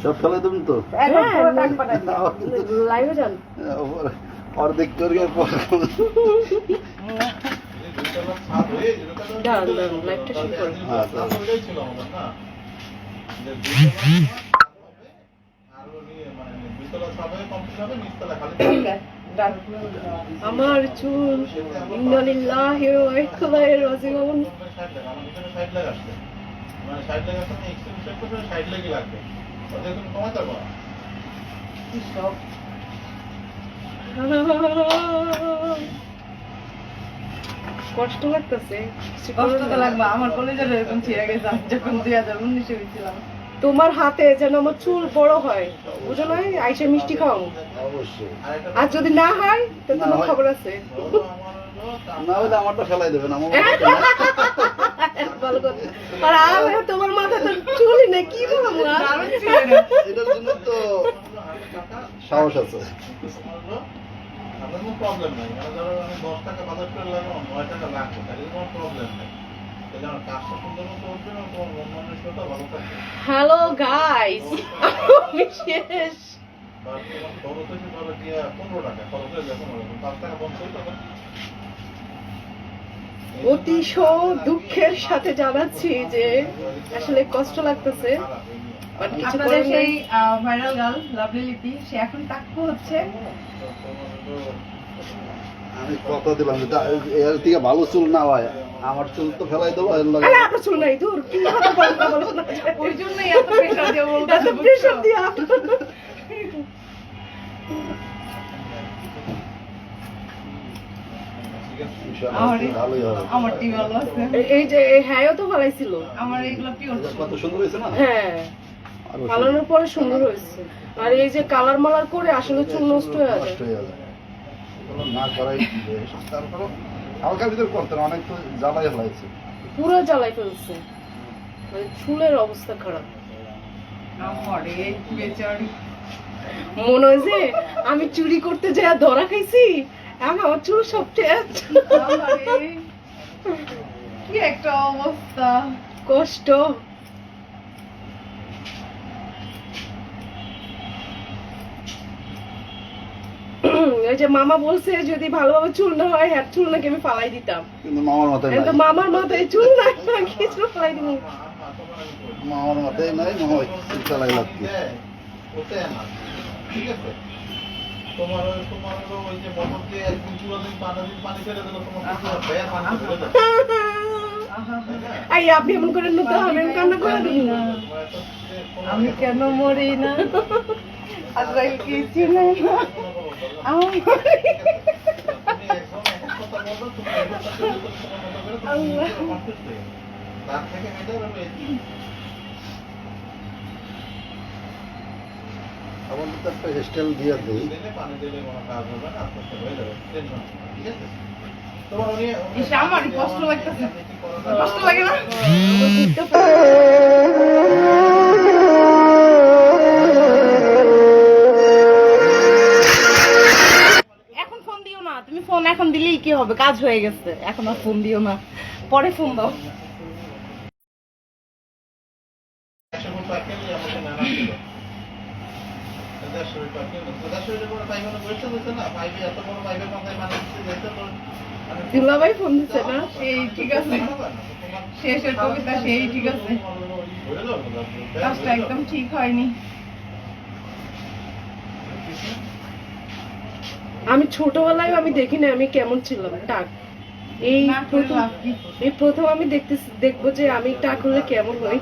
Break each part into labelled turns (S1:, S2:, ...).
S1: সব ফেলে দেবেন তো
S2: লাইভে যান
S1: অর্ধেক করে
S2: লাইভটা শুরু করুন। আমার চুল ইন্নালিল্লাহি ওয়া ইন্না ইলাইহি রাজিউন।
S3: মানে 60 লাখ আছে না এক্সট্রিম শেপ করে 60 লাখই লাগবে ওটা তুমি কমাতে পারো কি সব
S2: কষ্ট লাগতেছে।
S4: কষ্ট তো লাগবে, আমার কলেজের এরকম ছিঁড়ে গেছে আমি যখন 2019 হয়েছিলাম।
S2: তোমার হাতে যেন আমার চুল বড় হয়, বুঝো না? আইসা মিষ্টি খাও,
S1: অবশ্যই।
S2: আর যদি না হয় তো তোমার খবর আছে।
S1: না হলে আমারটা ফেলাই দেবেন আমার
S2: ভালো কথা। আর আমি তোমার মাথা তো চুলই না, কি বলবো?
S1: এটার জন্য তো সাহস আছে।
S3: আপনার কোনো প্রবলেম নাই, মানে ধরো আমি 10 টাকা বাজার করে লাগাবো 9 টাকা লাগবে, তাহলে কোনো প্রবলেম নাই। তাহলে আমার কাজটা সুন্দর মতো হচ্ছে না, তোমার মন মানসিকতা ভালো থাকবে।
S2: হ্যালো গাইস, আমি শেষ।
S3: আর তোমার খরচ হচ্ছে ধরো গিয়া 15 টাকা, খরচ হয়ে যায় 15 টাকা, 5 টাকা বন্ধ হয়ে যাবে।
S2: অতিশ দুঃখের সাথে জানাচ্ছি যে আসলে কষ্ট লাগতেছে, বাট কিছু
S4: আপনাদের
S2: করার
S4: সেই
S2: নেই।
S4: ভাইরাল গার্ল লাভলি লিপি সে এখন টাক্কু হচ্ছে।
S1: আমি কথা দিলাম এর থেকে ভালো চুল না হয় আমার চুল তো ফেলাই দেবো এর লাগে
S2: আরে আপনার চুল নাই, দূর কি কথা বলেন না, বলেন না।
S4: ওই জন্যই এত প্রেশার দিয়ে বলতে
S2: এত প্রেশার দিয়ে আপনার
S1: ভালোই হবে।
S4: আমার টি ভালো আছে,
S2: এই যে হ্যাঁও তো ভালাইছিল।
S4: আমার এইগুলো পিওর
S1: কত সুন্দর হয়েছে না?
S2: হ্যাঁ,
S1: আরো
S2: ফালানোর পরে সুন্দর হয়েছে। আর এই যে কালার মালার করে আসলে চুল নষ্ট হয়ে যায়।
S1: নষ্ট হয়ে যাবে। এগুলো না করাই তারপরে হালকা ভিতর করতে না, অনেক তো জ্বালাই ফেলাইছে।
S2: পুরো জ্বালাই ফেলছে, মানে চুলের অবস্থা খারাপ।
S4: আমার এই বেচারি
S2: মনে হয় যে আমি চুরি করতে যা ধরা খাইছি, এখন আমার চুল সব টেচ।
S4: আমারে কি একটা অবস্থা।
S2: কষ্ট। ওই যে মামা বলছে যদি ভালোভাবে চুল না হয়, হ্যাঁ চুল নাকি আমি ফালাই দিতাম,
S1: কিন্তু মামার মাথায়
S2: কিন্তু
S1: নাই।
S2: মামার মাথায় চুল নাই, কিছু ফালাই দিব।
S1: মামার মাথায় নাই, মামা ওই চুল চালাই লাগছে।
S3: ওতে না, ঠিক আছে? তোমার হলো ওই যে মোটর দিয়ে একদিন পুরো দিন পানি ছেড়ে দিল, তোমার পুরো বেয়া পানি ছেড়ে দিল।
S2: এই আপনি এমন করেন না তো, আমি কান্না করে দিই না।
S4: আমি কেন মরি না, আজরাইল কিছু নাই না আমি
S3: তার থেকে বেটার হবে
S1: আমার তো একটা হেয়ারস্টাইল দিয়ে দিই।
S3: দিলে পানি দিলে কোনো কাজ হবে না, আস্তে আস্তে হয়ে যাবে, টেনশন নেই, ঠিক আছে? তোমার উনি
S4: ইস, আমার কষ্ট লাগতেছে, কষ্ট লাগে না? এখন ফোন দিও না তুমি, ফোন এখন দিলেই কি হবে, কাজ হয়ে গেছে, এখন আর ফোন দিও না, পরে ফোন দাও।
S3: 100 ফুট পাইকারি আমাকে নানা ছিল। 150 ফুট পাইকারি, 150 ফুটের বড় পাইকারি বসে দিচ্ছে না, পাইবে এত বড় পাইপের মাথায় মানে দিচ্ছে যেতে তো
S2: দুলাভাই ফোন দিচ্ছে না?
S4: সেই ঠিক আছে, শেষের কবিতা সেই ঠিক আছে, কাজটা একদম ঠিক হয়নি।
S2: আমি ছোটবেলায় আমি দেখি না আমি কেমন ছিলাম টাক। এই
S4: না করে
S2: প্রথম,
S4: লাভ কি?
S2: এই প্রথম আমি দেখবো যে আমি টাক হলে কেমন হই।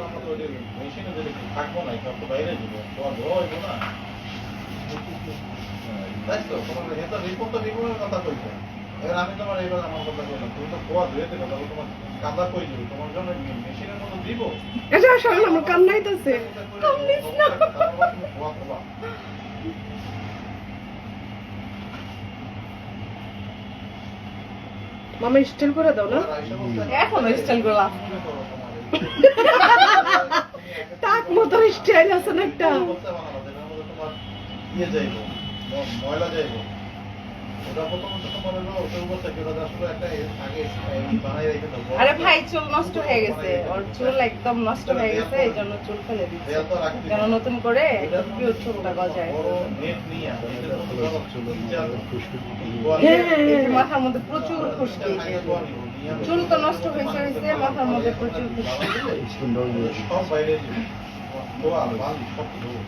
S3: মেশিনে যদি থাকবো না, সব তো বাইরে যাবো, তোমার ধোয়া হইব না। তাই তো, তোমার এটা রিপোর্ট তো রিপোর্টের কথা কইছে। এবার আমি তোমার এইবার আমার কথা কইলাম, তুমি তো ধোয়া ধুয়ে দেবে, তাহলে তোমার কাদা কই যাবে, তোমার জন্য মেশিনের মতো দিব।
S2: এটা আসলে আমার কান্নাইতেছে। কান্দিস না। মামা স্টাইল করে দাও না,
S4: এখন স্টাইল করে লাভ কি?
S2: টাক মতো স্টাইল আছে না একটা।
S3: ইয়ে যাইব, ময়লা যাইব। ওটা প্রথমত তোমার হলো ওটার উপর থেকে ওটা আসলে একটা আগে বানাই রেখে দাও।
S4: আরে ভাই চুল নষ্ট হয়ে গেছে, ওর চুল একদম নষ্ট হয়ে গেছে, এই জন্য চুল ফেলে দিচ্ছে
S3: রেল তো রাখতে
S4: যেন নতুন করে একটু চুলটা গজায়।
S3: বড় নেট নিয়ে এটার মধ্যে ধরো
S2: হ্যাঁ, হ্যাঁ,
S4: এই যে
S2: হ্যাঁ।
S4: মাথার মধ্যে প্রচুর খুশকি, চুল তো নষ্ট হয়েছে হয়েছে, মাথার মধ্যে প্রচুর খুশকি।
S3: সব বাইরে ধোয়া বালি সব ধোয়া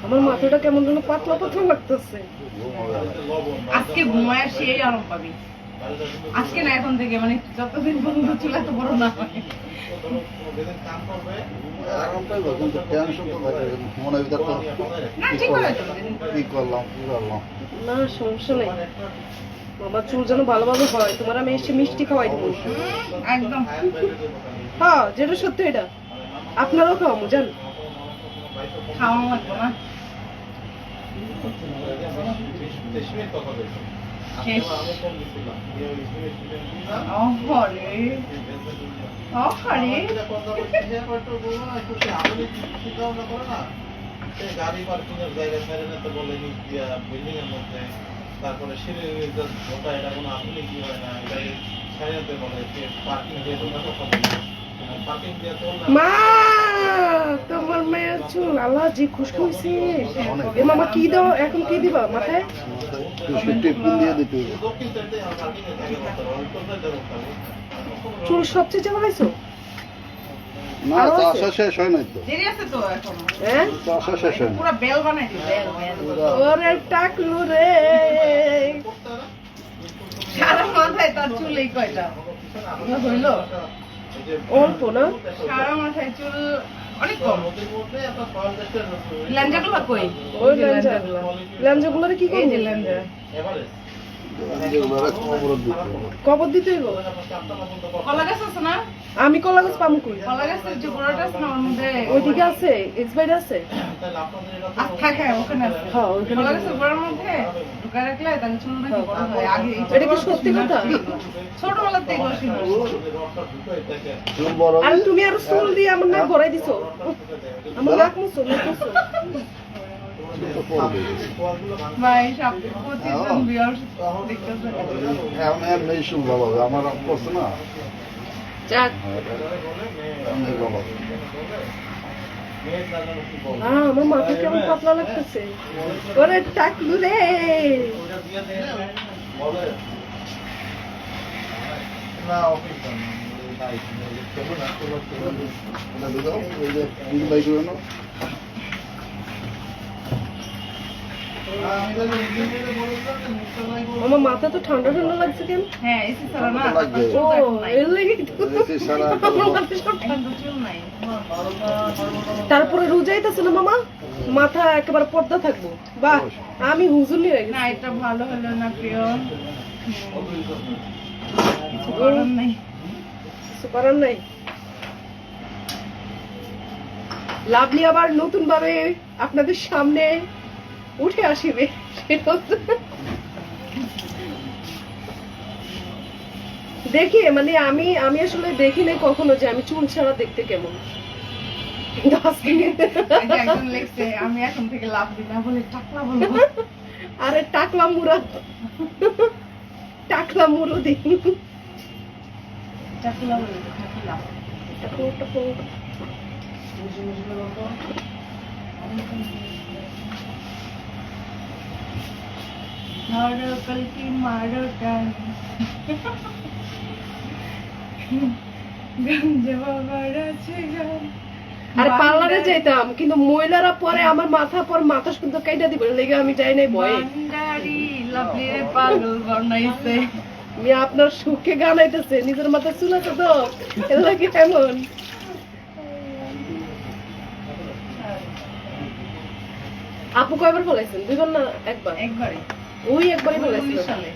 S2: আমার মাথাটা কেমন যেন পাতলা পাতলা লাগতেছে।
S4: আজকে ঘুমায় সেই আরাম পাবি, আজকে না এখন থেকে, মানে যতদিন পর্যন্ত চুল এত বড় না হয়।
S3: কাম করবে
S1: এখন পাইবো, কিন্তু টেনশন তো থাকে মনের ভিতর তো
S4: না
S1: কি
S4: ঠিক করে
S1: করলাম
S4: চলবে।
S1: কি করলাম কি করলাম।
S2: না সমস্যা নেই, আমার চুল যেন ভালোভাবে হয়। তোমার আমি এসে মিষ্টি খাওয়াই দেবো।
S4: একদম
S2: হ্যাঁ, যেটা সত্যি এটা আপনারাও খাওয়াবো জান।
S4: খাওয়া লাগবে না। শেষ। অহরে অহরে
S3: গাড়ি পার্কিং এর জায়গা ছেড়ে নিতে বলে বিল্ডিং এর মধ্যে, তারপরে সিঁড়ির ঢোকা এটা কোনো আসলে কি হয় না, এটা ছেড়ে নিতে বলে পার্কিং দিয়ে তোমরা কথা বলি পার্কিং দিয়ে তোমরা
S2: মা, তোমার মেয়ের চুল আল্লাহ যে খুশকি হয়েছে। এ মামা কি দাও এখন, কি দিবা মাথায়?
S1: টিফিন দিয়ে দিতে হবে।
S3: দক্ষিণ সাইডে আমার পার্কিং এর জায়গা করতে হবে, উত্তর সাইডে করতে হবে।
S2: চুল সবচেয়ে চালাইছো?
S1: না, চাষা শেষ হয় নাই তো,
S4: দেরি আছে তো এখন,
S2: হ্যাঁ,
S1: চাষা শেষ হয় না।
S4: পুরো বেল বানাই দিই, বেল বেল।
S1: পুরা
S2: ওরে টাকলু রে।
S4: সারা মাথায় তার চুল এই কয়টা হইলো,
S2: অল্প না?
S4: সারা মাথায় চুল অনেক কম। ল্যাঞ্জাগুলো কই?
S2: ওই ল্যাঞ্জাগুলোরে কি
S4: এই
S2: করবো?
S4: যে ল্যাঞ্জা।
S1: যেগুলো খবর দিতে হবে।
S2: কবর দিতে হইব।
S4: কলা গাছ আছে না?
S2: আমি কলা গাছ পাবো কই?
S4: কলা গাছের যে গোড়াটা আছে না ওর মধ্যে
S2: ওইদিকে আছে, এক্সপাইড আছে।
S4: থাকে, ওখানে আছে।
S2: হ্যাঁ, ওইখানে
S4: কলা গাছের গোড়ার মধ্যে ঢুকায় রাখলে তাহলে চুল নাকি বড় হয়। আগে
S2: এটা কি সত্যি কথা?
S4: ছোটবেলার থেকে বসে
S1: চুল বড়
S2: আর তুমি আর চুল দিয়ে আমার নাক ভরাই দিছো। আমার নাক মুছো, নাক মুছো।
S1: তো পড়বে।
S4: ভাই সব 25 জন ভিউয়ার্স দেখতেছে।
S1: এখন এমনি চুল ভালো হবে, আমার করছে না
S2: যাক,
S1: এমনি ভালো হবে।
S2: আমার মাথা কেমন পাতলা লাগতেছে। ওরে টাকলু রে।
S3: না অফিস
S1: এটা দিতে হবে, এই যে কিন্তু বাইক করে নাও।
S2: আমার মাথা তো ঠান্ডা ঠান্ডা লাগছে কেন?
S4: হ্যাঁ এসি ছাড়া না
S1: লাগবে।
S2: ও, এর লাগি তো।
S1: এসি ছাড়া
S2: আমার মাথা সব ঠান্ডা।
S4: কিন্তু চুল নাই।
S2: তারপরে রোজাইতেছে না মামা, মাথা একেবারে পর্দা থাকবো। বাহ, আমি হুজুর নিয়ে
S4: না
S2: গেছি।
S4: এটা ভালো হলো না প্রিয়, কিছু করার নাই।
S2: কিছু করার নাই। লাভলি আবার নতুন ভাবে আপনাদের সামনে উঠে আসিবে। সেটা হচ্ছে- দেখি, মানে আমি আসলে দেখি নাই কখনো যে আমি চুল ছাড়া দেখতে কেমন। কিন্তু আজকে
S4: এই যে একজন লিখছে আমি এখন থেকে লাভ দিই না বলে টাকলা বলবো।
S2: আরে টাকলা মুরা, টাকলা মুরো দেখি।
S4: টাকলা বলবো, টাকলা। ধরো কলকি মারো টান গঞ্জে বাবার আছে গান।
S2: আর পার্লারে যাইতাম, কিন্তু মহিলারা পরে আমার মাথা শুদ্ধ কাইটা দিবে, লেগে আমি যাই নাই ভয়ে।
S4: বান্ডারি লাভলি রে পাগল বানাইছে।
S2: আমি আপনার সুখে গান আইতেছে, নিজের মাথায় চুল আছে তো, এর লাগে এমন। আপু কয়বার ফলাইছেন? দুইবার না একবার?
S4: একবারে
S2: ওই একবারই
S4: 19
S2: ফলাইছিল।
S4: সালে।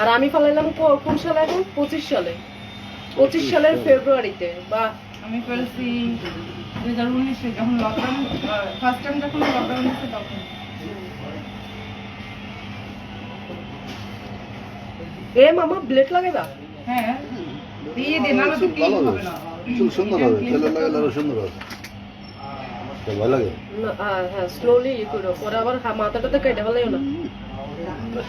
S2: আর আমি ফলাইলাম কোন সালে? এখন 25 সালে, 25 সালের ফেব্রুয়ারিতে। বা
S4: আমি ফেলছি 2019 যখন লকডাউন, ফার্স্ট টাইম যখন লকডাউন হচ্ছে তখন।
S2: এ মামা ব্লেড লাগাইবা?
S4: হ্যাঁ দিয়ে দে, না তো
S1: চুল
S4: ক্লিন
S1: ভালো
S4: হবে
S1: হবে,
S4: না।
S1: চুল সুন্দর হবে, তেলে লাগালে আরো সুন্দর হবে। তো ভালো লাগে।
S2: না, হ্যাঁ স্লোলি ই করো, পরে আবার মাথাটাতে কাইটা ফেলাইও না। আর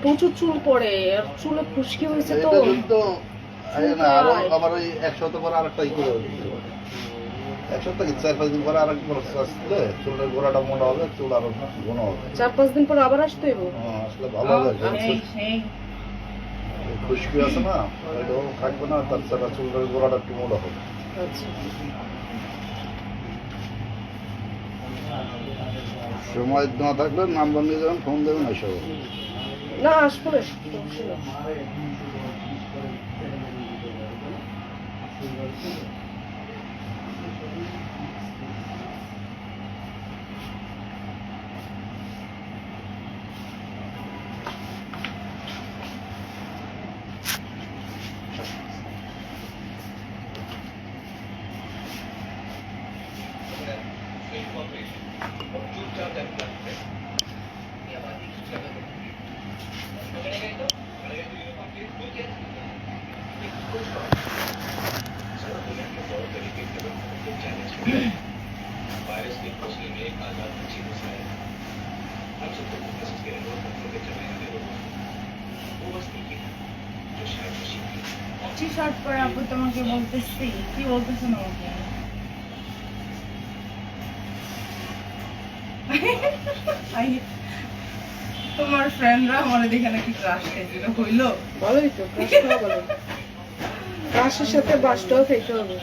S2: প্রচুর চুল পড়ে, আর চুলে খুশকি হয়েছে তো।
S1: এটা কিন্তু না, আরো আবার ওই 1 সপ্তাহ পরে আরেকটা ই করে দিতে পারে। 1 সপ্তাহ কি 4-5 দিন পরে আরেকবার আসলে চুলের গোড়াটা মোটা হবে, চুল আরো ঘন হবে।
S2: 4-5 দিন পর আবার আসতে হইব।
S1: আসলে ভালো হবে।
S4: সেই
S1: খুশকি আছে না, এটাও থাকবে না, তাছাড়া চুলের গোড়াটা একটু মোটা হবে।
S2: আচ্ছা,
S1: সময় না থাকলে নাম্বার নিয়ে যাবেন, ফোন দেবেন, এসব
S2: না আসবো না, সমস্যা নেই।
S4: টি শার্ট পরে আপু তোমাকে বলতেছি, কি বলতেছেন আমাকে? তোমার ফ্রেন্ডরা আমার দেখে নাকি ক্রাশ খাইছিল, হইলো?
S2: ভালোই তো, ক্রাশ খাওয়া ভালো। ক্রাশের সাথে বাসটাও খাইতে হবে।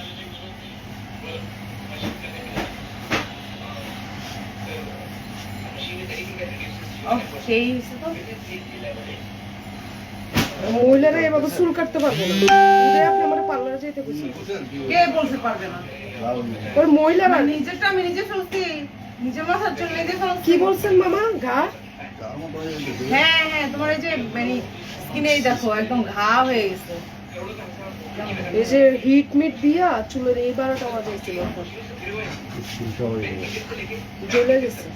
S4: সেই হয়েছে তো।
S2: মহিলারা এভাবে চুল কাটতে পারবো না। উদয় আপনি আমার পার্লারে যেতে বুঝি।
S4: কে বলতে পারবে না?
S2: ওর মহিলারা
S4: নিজেরটা আমি নিজে ফেলছি, নিজের মাথার চুল নিজে ফেলছি।
S2: কি বলছেন মামা? ঘা?
S4: হ্যাঁ হ্যাঁ, তোমার এই যে মানে স্কিনেই দেখো একদম ঘা হয়ে গেছে।
S2: এই যে হিট মিট দিয়া চুলের এই 12টা বাজাইছিল, জ্বলে গেছে।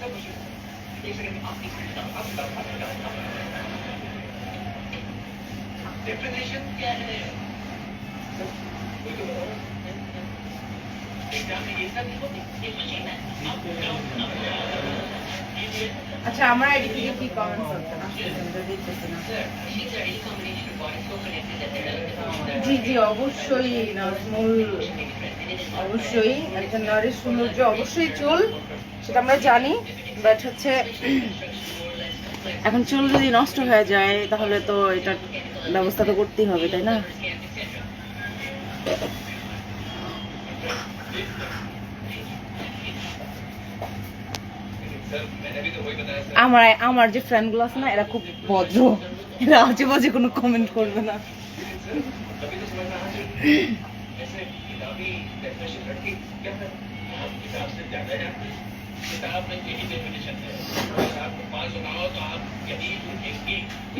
S4: আচ্ছা, আমার আইডি থেকে কি কমেন্টস করতেন? জি জি, অবশ্যই নাজমুল, অবশ্যই একজন নারীর সৌন্দর্য অবশ্যই চুল, সেটা আমরা জানি। বাট হচ্ছে এখন চুল যদি নষ্ট হয়ে যায় তাহলে তো এটার ব্যবস্থা তো করতেই হবে, তাই না? আমার যে ফ্রেন্ড গুলো আছে না, এরা খুব ভদ্র, এরা আজে বাজে কোনো কমেন্ট করবে না।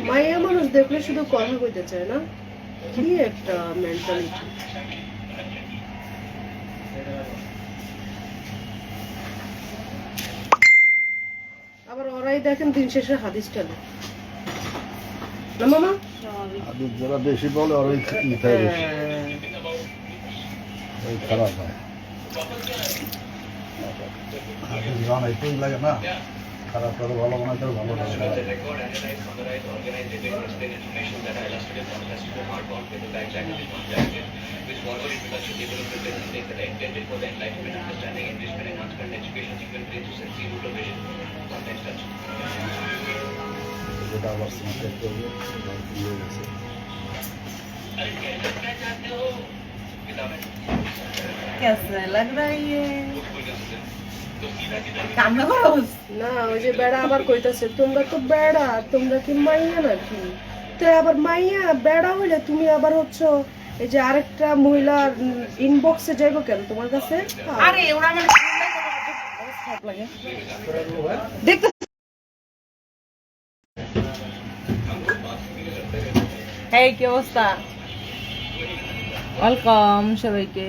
S2: মায়া মানুষ দেখলে শুধু কথা কইতে চায় না, কি একটা মেন্টালিটি। আবার ওরাই দেখেন দিন শেষে হাদিস টানে না মামা।
S1: যারা বেশি বলে আর ওই বেশি ওই খারাপ হয়, এটাই লাগে না, খারাপ করে ভালো মনে হয় ভালো লাগে। যেটা আবার সিনকেট করবে ইয়ে গেছে।
S4: कैसा लग रहा है ये? কান্না করো
S2: না, ওই যে বেড়া আবার কইতাছে তোমরা তো বেড়া, তোমরা কি মাইয়া নাকি? তো আবার মাইয়া বেড়া হইলে তুমি আবার হচ্ছে এই যে আরেকটা মহিলার ইনবক্সে যাইবো কেন তোমার কাছে?
S4: আরে ওরা মানে খারাপ লাগে দেখতে। এই কি অবস্থা? ওয়েলকাম সবাইকে।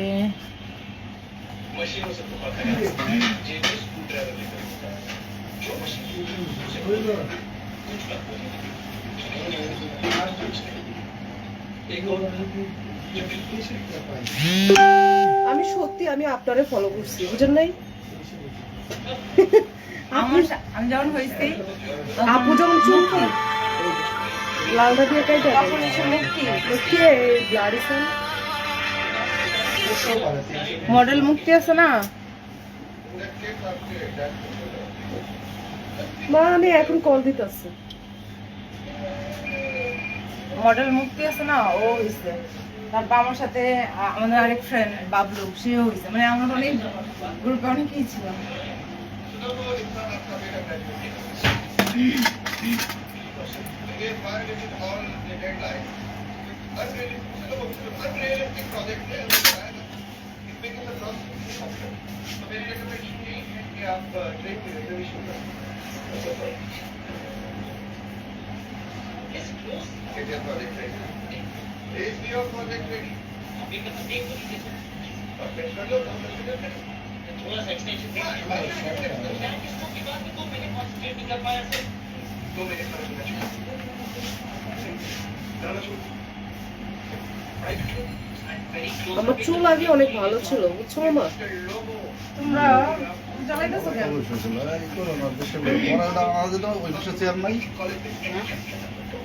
S2: আমি সত্যি আমি আপনারে ফলো করছি বুঝেন নাই
S4: আমি যখন হয়েছি
S2: আপু যখন চুমকি লালদা দিয়ে কাইটা
S4: তখন এসে মুক্তি
S2: কে ব্লাডিসন
S4: মডেল মুক্তি আছে না,
S2: মানে এখন কল দিতেছে
S4: মডেল মুক্তি আছে না, ও হয়েছে। তারপর আমার সাথে আমাদের আরেক ফ্রেন্ড বাবলু, সেও হয়েছে। মানে আমরা অনেক গ্রুপে অনেকেই ছিলাম।
S2: আমার চুল আগে অনেক ভালো ছিল বুঝছো মামা
S4: তোমরা জ্বালাইতেছো কেন?
S1: অবশ্যই ছিল। এই করো না, দেশে পড়াটা আমাদের তো ওই দেশে চেয়ার নাই।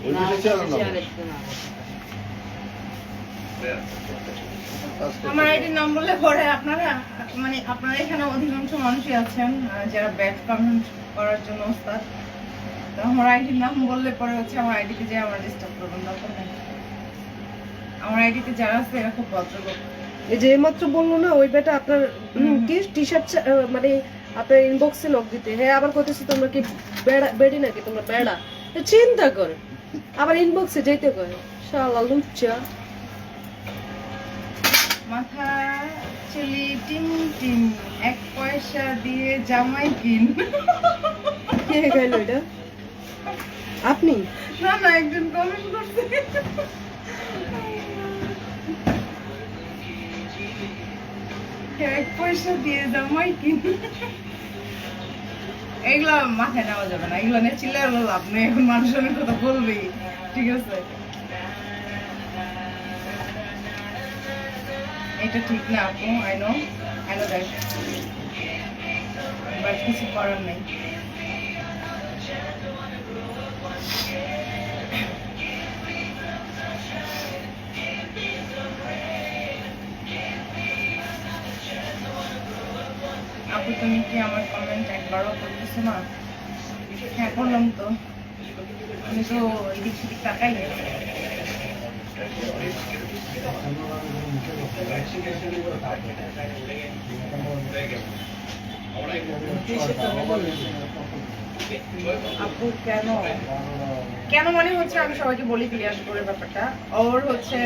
S1: ওই দেশে চেয়ার না।
S4: আমার আইডির নাম বললে পরে আপনারা, মানে আপনারা এখানে অধিকাংশ মানুষই আছেন যারা ব্যাড কমেন্ট করার জন্য ওস্তাদ। তো আমার আইডির নাম বললে পরে হচ্ছে আমার আইডিতে যে আমার ডিস্টার্ব করবেন, দরকার নেই। আমার আইডিতে যারা আছে এরা খুব ভদ্রলোক।
S2: এই যে মাত্র বললো না ওই বেটা আপনার টি শার্ট মানে আপনার ইনবক্সে নক দিতে হ্যাঁ আবার কইতেছে তোমরা কি বেডি নাকি তোমরা বেড়া চিন্তা করে আবার ইনবক্সে যাইতে করে শালা লুচ্চা
S4: মাথা চুলি টিম টিম, 1 পয়সা দিয়ে জামাই কিন।
S2: কে গাইলো এটা আপনি
S4: না না, একজন কমেন্ট করছে। 1 পয়সা দিয়ে জামাই কিন। এগুলো মাথায় নেওয়া যাবে না, এগুলো নিয়ে চিল্লার লাভ নেই। এখন মানুষ অনেক কথা বলবেই, ঠিক আছে? এটা ঠিক না আপু, আই নো দ্যাট, বাট কিছু করার নেই। আপু তুমি কি আমার কমেন্ট একবারও করতেছো না? হ্যাঁ করলাম তো, আমি তো এদিক সেদিক তাকাই না। আপু কেন কেন মানে হচ্ছে আমি সবাইকে বলি ক্লিয়ার করে ব্যাপারটা। ওর হচ্ছে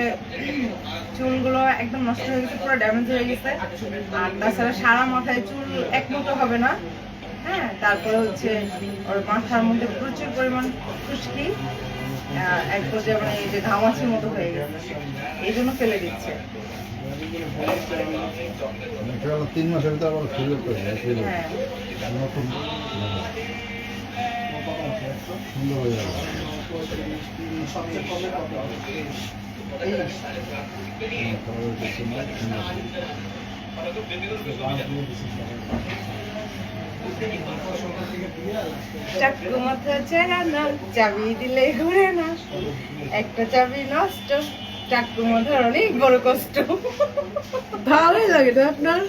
S4: চুলগুলো একদম নষ্ট হয়ে গেছে, পুরো ড্যামেজ হয়ে গেছে। আর তাছাড়া সারা মাথায় চুল এক মতো হবে না। হ্যাঁ, তারপরে হচ্ছে ওর মাথার মধ্যে প্রচুর পরিমাণ খুশকি, এক পর্যায়ে মানে এই যে ঘামাচির মতো হয়ে গেছে, এই জন্য ফেলে দিচ্ছে।
S1: 3 মাসের ভিতরে আবার ফিল করে
S4: হ্যাঁ,
S1: নতুন সুন্দর হয়ে যাবে।
S4: চাকু মাথা চেনা না, চাবি দিলে ঘুরে না, একটা চাবি নষ্ট, চাকু মাথার অনেক বড় কষ্ট।
S2: ভালোই লাগে না আপনার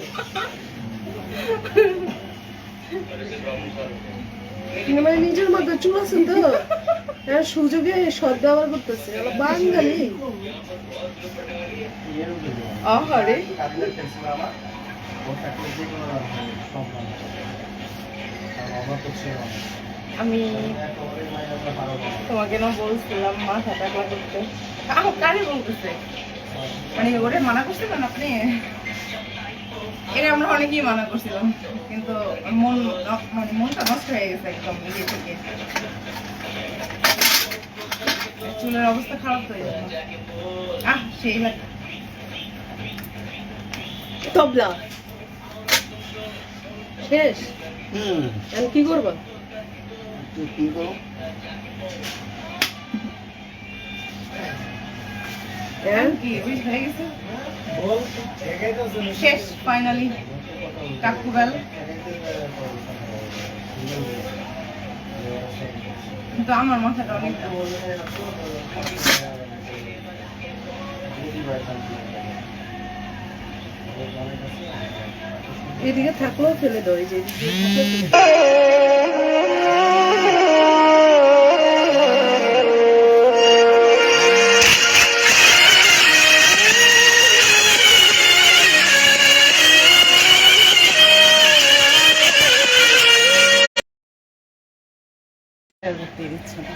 S2: মানে নিজের মধ্যে চুল আছেন তো হ্যাঁ সুযোগে সদ ব্যবহার করতেছে বাঙালি
S4: আহারে, আমি তোমাকে না বলছিলাম মাথা টাকলা করতে। কারে বলতেছে? মানে ওরে মানা করছিলেন আপনি? এর আমরা অনেকেই মানা করছিলাম, কিন্তু মানে মনটা নষ্ট হয়ে গেছে একদম নিজে থেকে। চুলের অবস্থা খারাপ হয়ে যাবে। সেই ব্যাপার।
S2: তবলা শেষ আমি কি করবা
S1: কি করো
S2: হ্যাঁ
S4: কি বিষ হয়ে গেছে শেষ ফাইনালি কাকুবেল কিন্তু আমার মাথাটা অনেক
S2: এদিকে থাকলেও ফেলে দাও এই যে এদিকে থাকলেও ফেলে দাও। আর করতে দিচ্ছে না।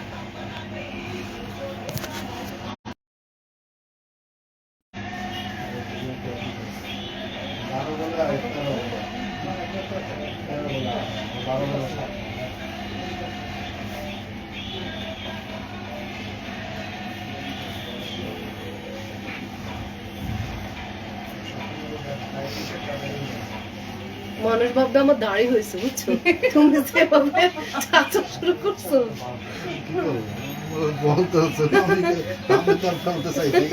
S2: মানুষ ভাববে আমার দাড়ি হয়েছে বুঝছো তুমি যেভাবে চাচা শুরু করছো
S1: বলতে হচ্ছে না, আমি তো আর ফেলতে চাইছি।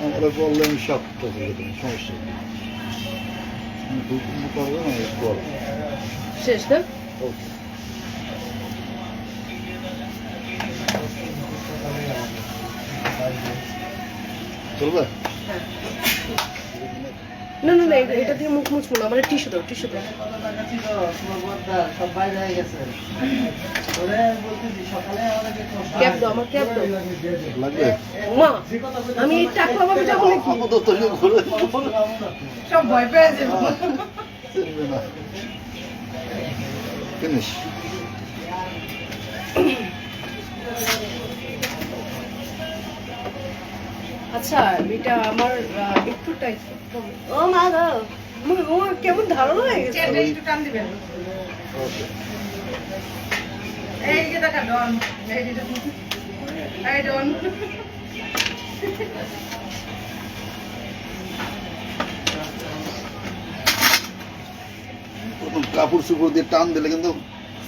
S1: আমরা বললাম সব তো সমস্যা নেই। আমি দুটো পারবো না, বল।
S2: শেষ না
S1: ওকে। চলবে?
S2: হ্যাঁ। না না না এটা দিয়ে মুখ মুছবো না আমার টিস্যু দাও টিস্যু দাও ক্যাপ দাও আমার ক্যাপ দাও
S1: লাগবে?
S2: মা আমি এই টাকা ভাবে যাবো নাকি
S1: আমি তো তোকে ঘুরে
S4: সব ভয় পেয়ে যাবো
S1: চলবে না। ফিনিশ।
S2: আচ্ছা এটা আমার একটু টাইট ও মা গো ও কেমন ধারণা হয়ে গেছে
S4: চেনটা একটু টান দিবেন
S1: ওকে।
S4: এই যে দেখা ডন এই ডন
S1: প্রথম কাপড় চুপড় দিয়ে টান দিলে কিন্তু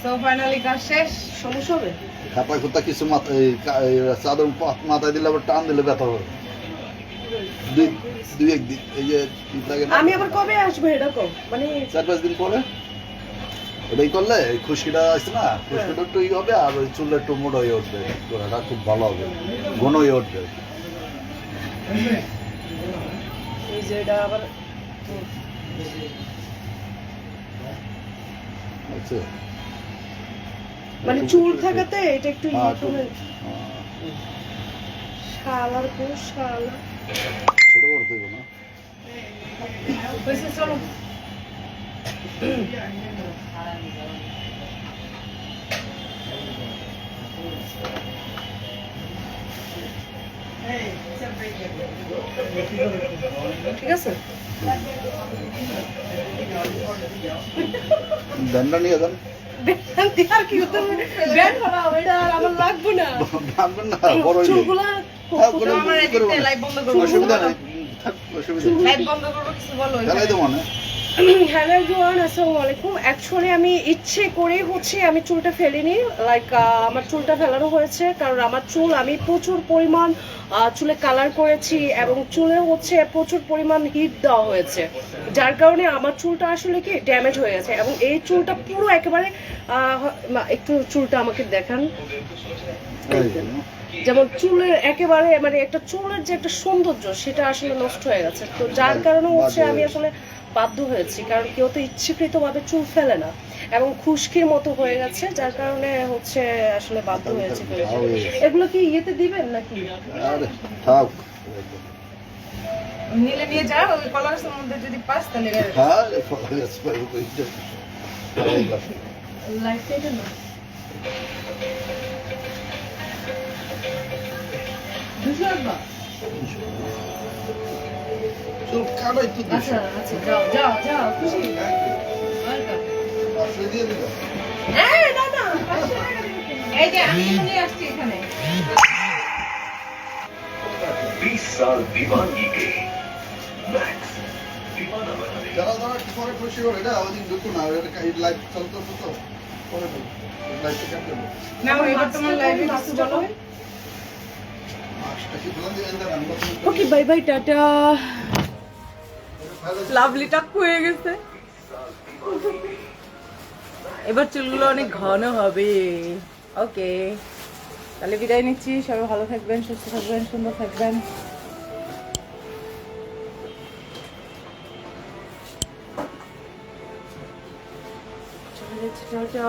S4: সো ফাইনালি কাজ শেষ
S2: সমস্যা হবে
S1: খাপায় খুঁতা কিছু চাদর মাথায় দিলে আবার টান দিলে ব্যথা হবে। দুই একদিন এই যে লাগে না,
S2: আমি আবার কবে আসবো এটা কম মানে
S1: 4-5 দিন পরে ওটাই করলে এই খুশকিটা আছে না, খুশকিটা একটু ই হবে আর ওই চুলটা একটু মোটা হয়ে উঠবে, গোড়াটা খুব ভালো হবে, ঘন হয়ে উঠবে।
S2: এই যে এটা আবার
S1: আচ্ছা
S2: মানে চুল থাকাতে এটা একটু
S1: হ্যাঁ,
S2: ইয়ে করে শালার পর শালা
S1: ছোট করতে হবে না।
S4: হয়েছে চলো
S2: ঠিক আছে
S1: ধানটা নিয়ে যান,
S2: আর কি হতে হবে ব্যান্ড করা হবে এটা আর আমার লাগবে না
S1: ভাববেন না বড় হইলে।
S2: চুলগুলা
S1: হ্যাঁ, কোনো
S4: আমার
S1: কিছু করবো না।
S4: লাইভ বন্ধ করবো
S1: অসুবিধা নেই, থাক, অসুবিধা নেই।
S4: লাইভ বন্ধ করবো কিছু বলো
S1: খেলাই তো মানে
S2: হ্যালো এভরিওয়ান আসসালামু আলাইকুম অ্যাকচুয়ালি আমি ইচ্ছে করেই হচ্ছে আমি চুলটা ফেলিনি লাইক আমার চুলটা ফেলানো হয়েছে কারণ আমার চুল আমি প্রচুর পরিমাণ চুলে কালার করেছি এবং চুলে হচ্ছে প্রচুর পরিমাণ হিট দেওয়া হয়েছে যার কারণে আমার চুলটা আসলে কি ড্যামেজ হয়ে গেছে এবং এই চুলটা পুরো একেবারে একটু চুলটা আমাকে দেখান
S1: এই যে, না?
S2: যেমন চুলের একেবারে মানে একটা চুলের যে একটা সৌন্দর্য সেটা আসলে নষ্ট হয়ে গেছে তো যার কারণে হচ্ছে আমি আসলে বাধ্য হয়েছি কারণ কেউ তো ইচ্ছাকৃতভাবে চুল ফেলে না এবং খুশকির মতো হয়ে গেছে যার কারণে হচ্ছে আসলে বাধ্য হয়েছি এগুলো কি ইয়েতে দিবেন নাকি
S1: আরে থাক,
S4: নিলে নিয়ে যা ওই কলারের মধ্যে যদি পাস তাহলে
S1: হ্যাঁ ফলো এক্সপায়ার কইতে
S2: লাইফটা এটা না দুশো একবার
S1: চুল কাটাই তো
S2: আচ্ছা আচ্ছা যাও যাও যাও খুশি
S1: পাঁচশো দিয়ে দিল।
S2: এই না না 500 টাকা দিবেন
S4: এই যে আমি নিয়ে আসছি এখানে
S5: 20 साल दीवानगी के मैक्स दीवाना बना देगा।
S1: যারা যারা একটু পরে খুশি করে এটা ওই দিন ঢুকতো না, ওটা লাইভ চলতো তো পরে বলবো। লাইফে কেন দেবো?
S4: না এবার তোমার লাইভে কিছু বলো।
S1: মাছটা কি বললাম যে এদের রান্না করতে
S2: okay bye bye tata. Lovely টাক হয়ে গেছে, এবার চুলগুলো অনেক ঘন হবে। ওকে তাহলে বিদায় নিচ্ছি, সবাই ভালো থাকবেন, সুস্থ থাকবেন, সুন্দর থাকবেন। চলে যাচ্ছি, টাটা।